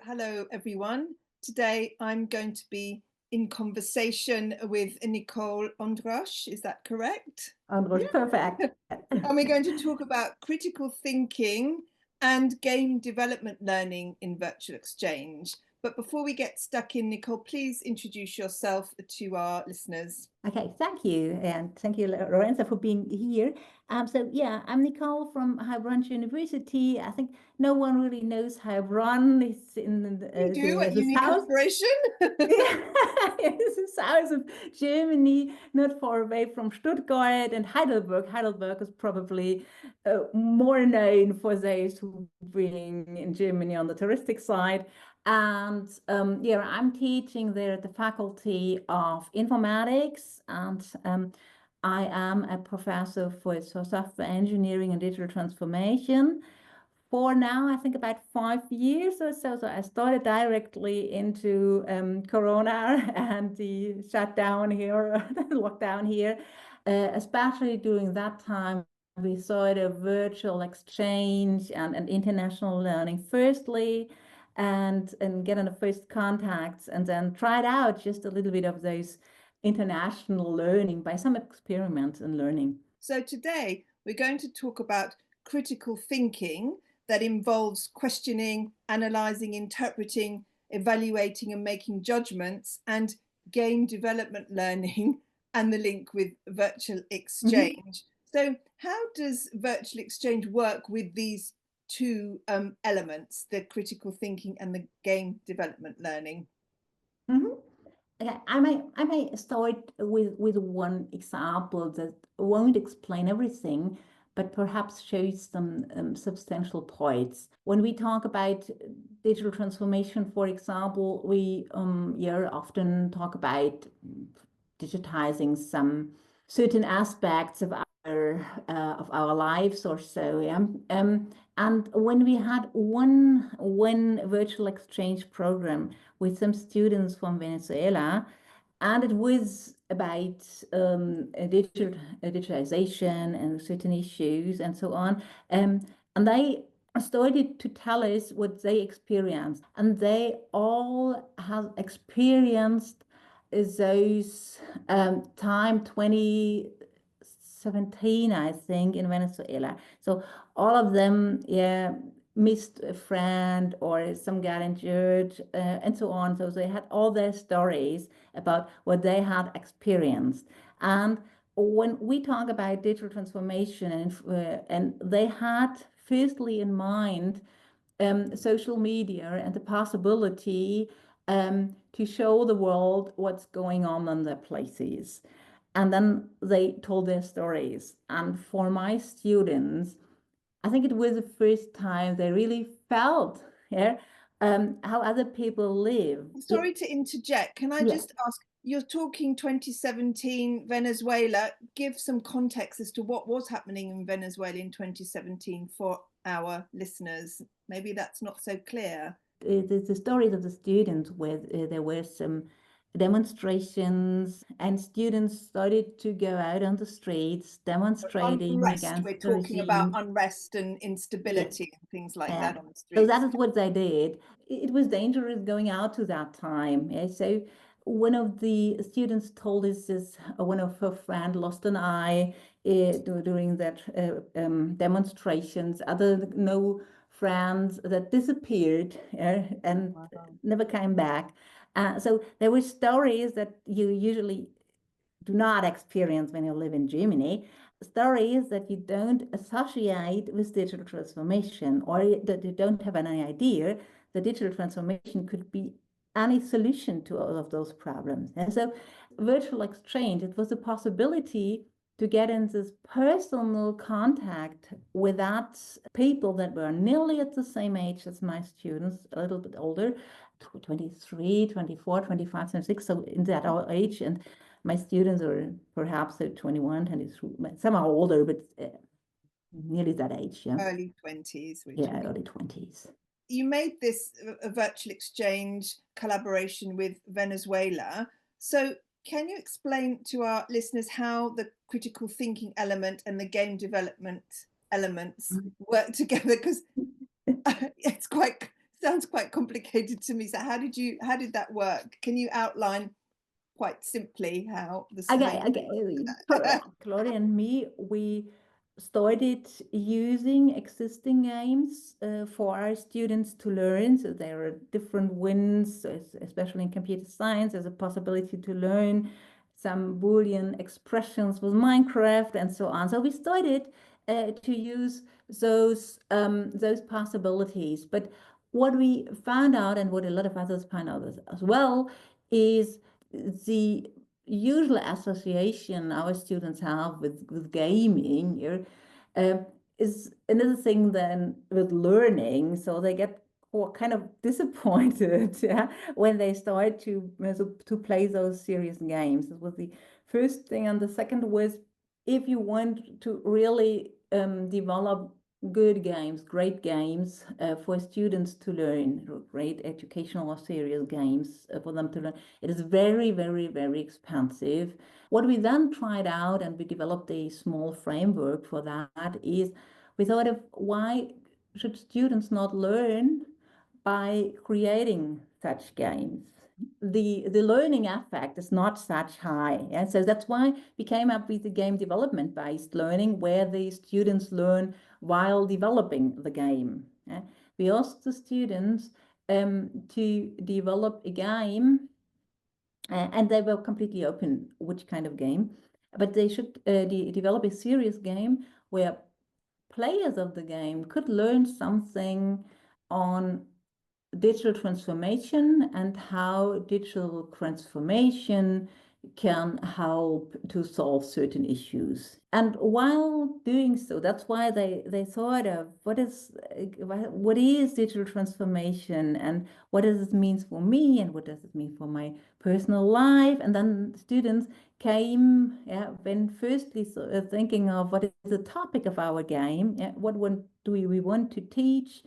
Hello everyone. Today I'm going to be in conversation with Nicole Ondrusch. Is that correct? Ondrusch, perfect. And we're going to talk about critical thinking and game development learning in virtual exchange. But before we get stuck in, Nicole, please introduce yourself to our listeners. Okay, thank you. And thank you, Lorenza, for being here. I'm Nicole from Heilbronn University. I think no one really knows Heilbronn. It's in You do at the south. UNICollaboration? It's the south of Germany, not far away from Stuttgart and Heidelberg. Heidelberg is probably more known for those who being in Germany on the touristic side. And I'm teaching there at the Faculty of Informatics, and I am a professor for software engineering and digital transformation for now, I think about 5 years or so. So I started directly into Corona and the shutdown here, the lockdown here, especially during that time. We saw a virtual exchange and international learning firstly, and getting the first contacts, and then tried out just a little bit of those international learning by some experiments and learning. So today we're going to talk about critical thinking that involves questioning, analyzing, interpreting, evaluating and making judgments, and game development learning and the link with virtual exchange. So how does virtual exchange work with these two elements, the critical thinking and the game development learning? Okay, I may start with one example that won't explain everything, but perhaps shows some substantial points. When we talk about digital transformation, for example, we often talk about digitizing some certain aspects of our lives or so. And when we had one virtual exchange program with some students from Venezuela, and it was about digitalization and certain issues and so on. And they started to tell us what they experienced, and they all have experienced those time 2017, I think, in Venezuela. So all of them, missed a friend or some got injured and so on. So they had all their stories about what they had experienced. And when we talk about digital transformation, and they had firstly in mind social media and the possibility to show the world what's going on in their places. And then they told their stories. And for my students, I think it was the first time they really felt how other people live. Sorry to interject. Can I just ask, you're talking 2017 Venezuela. Give some context as to what was happening in Venezuela in 2017 for our listeners. Maybe that's not so clear. The stories of the students where there were some demonstrations, and students started to go out on the streets demonstrating against we're the talking regime. about unrest and instability and things like that on the streets. So that is what they did. It was dangerous going out to that time. So one of the students told us this, one of her friends lost an eye during that demonstrations. Other no friends that disappeared and never came back. So there were stories that you usually do not experience when you live in Germany, stories that you don't associate with digital transformation, or that you don't have any idea that digital transformation could be any solution to all of those problems. And so virtual exchange, it was a possibility to get in this personal contact with that people that were nearly at the same age as my students, a little bit older, 23, 24, 25, 26, so in that age. And my students are perhaps 21, 23, some are older, but nearly that age. Early 20s. Early 20s. You made this a virtual exchange collaboration with Venezuela. So can you explain to our listeners how the critical thinking element and the game development elements work together? Because it's quite sounds quite complicated to me. So how did that work? Can you outline quite simply how Claudia and me, we started using existing games for our students to learn. So there are different wins, especially in computer science. There's a possibility to learn some Boolean expressions with Minecraft and so on. So we started to use those possibilities. But what we found out, and what a lot of others found out as well, is the usual association our students have with gaming here is another thing than with learning. So they get kind of disappointed when they start to play those serious games. This was the first thing. And the second was, if you want to really develop good games, great games for students to learn, great educational or serious games for them to learn, it is very, very, very expensive. What we then tried out, and we developed a small framework for that, is we thought of, why should students not learn by creating such games? The learning effect is not such high. And so that's why we came up with the game development based learning, where the students learn while developing the game. We asked the students to develop a game, and they were completely open which kind of game, but they should develop a serious game where players of the game could learn something on digital transformation and how digital transformation can help to solve certain issues. And while doing so, that's why they thought of what is digital transformation, and what does it mean for me, and what does it mean for my personal life. And then students came when firstly thinking of what is the topic of our game, what do we want to teach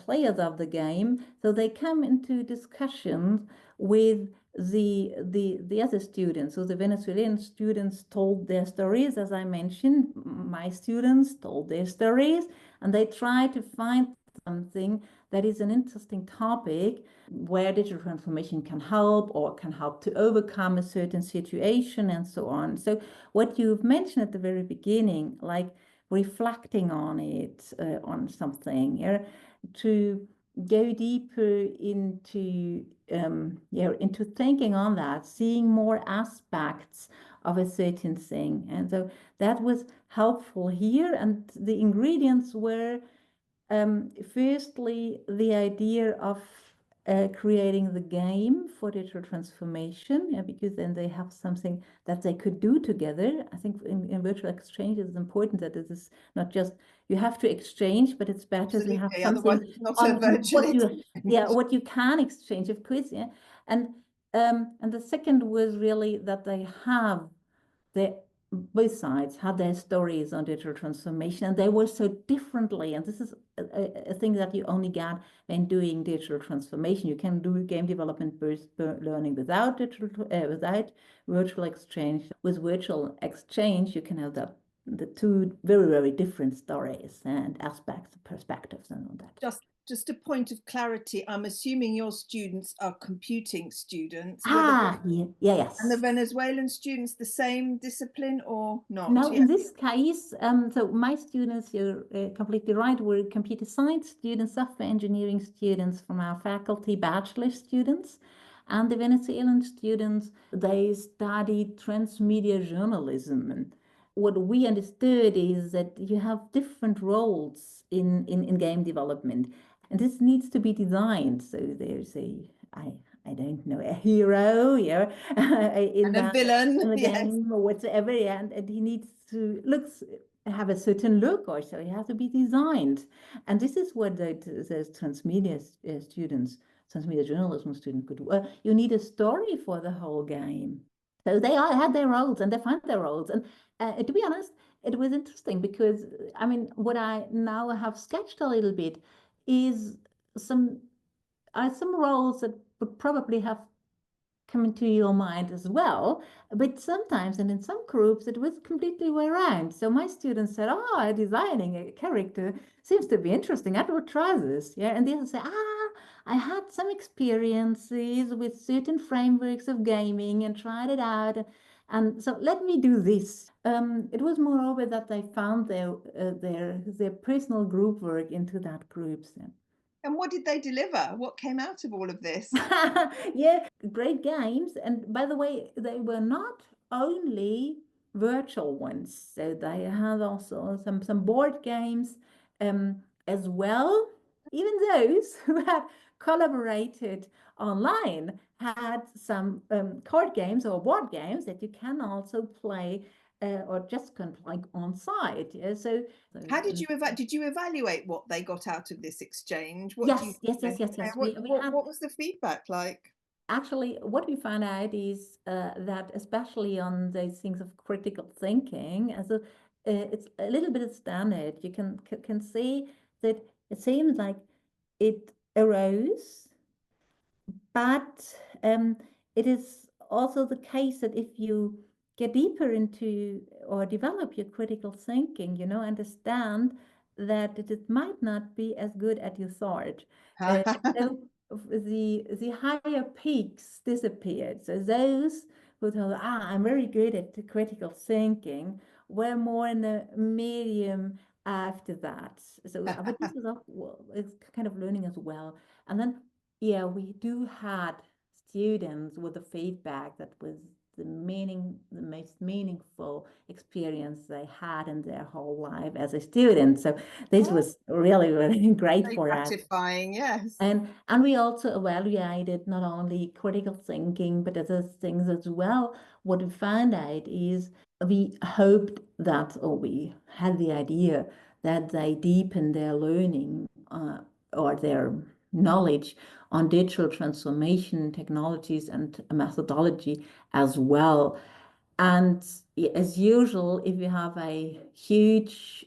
players of the game. So they come into discussions with the other students. So the Venezuelan students told their stories, as I mentioned. My students told their stories, and they try to find something that is an interesting topic where digital transformation can help, or can help to overcome a certain situation, and so on. So what you've mentioned at the very beginning, like reflecting on it, on something, to go deeper into thinking on that, seeing more aspects of a certain thing. And so that was helpful here. And the ingredients were firstly the idea of creating the game for digital transformation, because then they have something that they could do together. I think in virtual exchange, it's important that it is not just you have to exchange, but it's better to have something on what you can exchange, of course. And the second was really that they have both sides had their stories on digital transformation, and they were so differently. And this is a thing that you only get when doing digital transformation. You can do game development based learning without without virtual exchange. With virtual exchange, you can have the two very, very different stories and aspects, perspectives, and all that. Just a point of clarity. I'm assuming your students are computing students. Yes. And the Venezuelan students the same discipline or not? No, in this case, so my students, you're completely right, were computer science students, software engineering students from our faculty, bachelor students. And the Venezuelan students, they studied transmedia journalism. And what we understood is that you have different roles in game development. And this needs to be designed. So there's I don't know, a hero, and a villain in the game or whatever, and he needs to have a certain look, or so he has to be designed. And this is what those transmedia students, transmedia journalism students could do. You need a story for the whole game. So they all had their roles, and they found their roles. And to be honest, it was interesting because, I mean, what I now have sketched a little bit is some roles that would probably have come into your mind as well. But sometimes, and in some groups, it was completely way around. So my students said, oh, designing a character seems to be interesting. I would try this. Yeah. And they would say, I had some experiences with certain frameworks of gaming and tried it out. And so let me do this. It was moreover that they found their personal group work into that group. So. And what did they deliver? What came out of all of this? Yeah, great games. And by the way, they were not only virtual ones. So they had also some board games as well. Even those who had collaborated online had some card games or board games that you can also play or just can play on site. Yeah? So how did you evaluate what they got out of this exchange? What do you yes. what was the feedback like? Actually, what we found out is that especially on those things of critical thinking, it's a little bit of standard. You can see that it seems like it arose, but it is also the case that if you get deeper into or develop your critical thinking, understand that it might not be as good as you thought. So the higher peaks disappeared. So those who thought, I'm very good at critical thinking, were more in the medium after that. So, but this is it's kind of learning as well. And then yeah, we do had students with the feedback that was the most meaningful experience they had in their whole life as a student. So this was really, really great very for gratifying, us. yes. And we also evaluated not only critical thinking, but other things as well. What we found out is we hoped that, or we had the idea that they deepen their learning or their knowledge on digital transformation technologies and methodology as well. And as usual, if you have a huge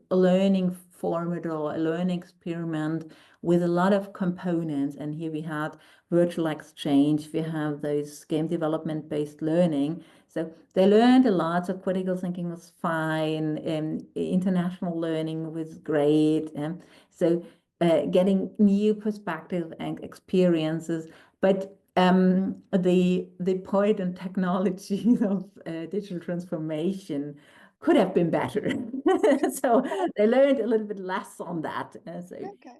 learning format or a learning experiment with a lot of components, and here we had virtual exchange, we have those game development based learning. So they learned a lot. So critical thinking was fine, international learning was great. So getting new perspective and experiences, but the point and technology of digital transformation could have been better. So they learned a little bit less on that. So Okay.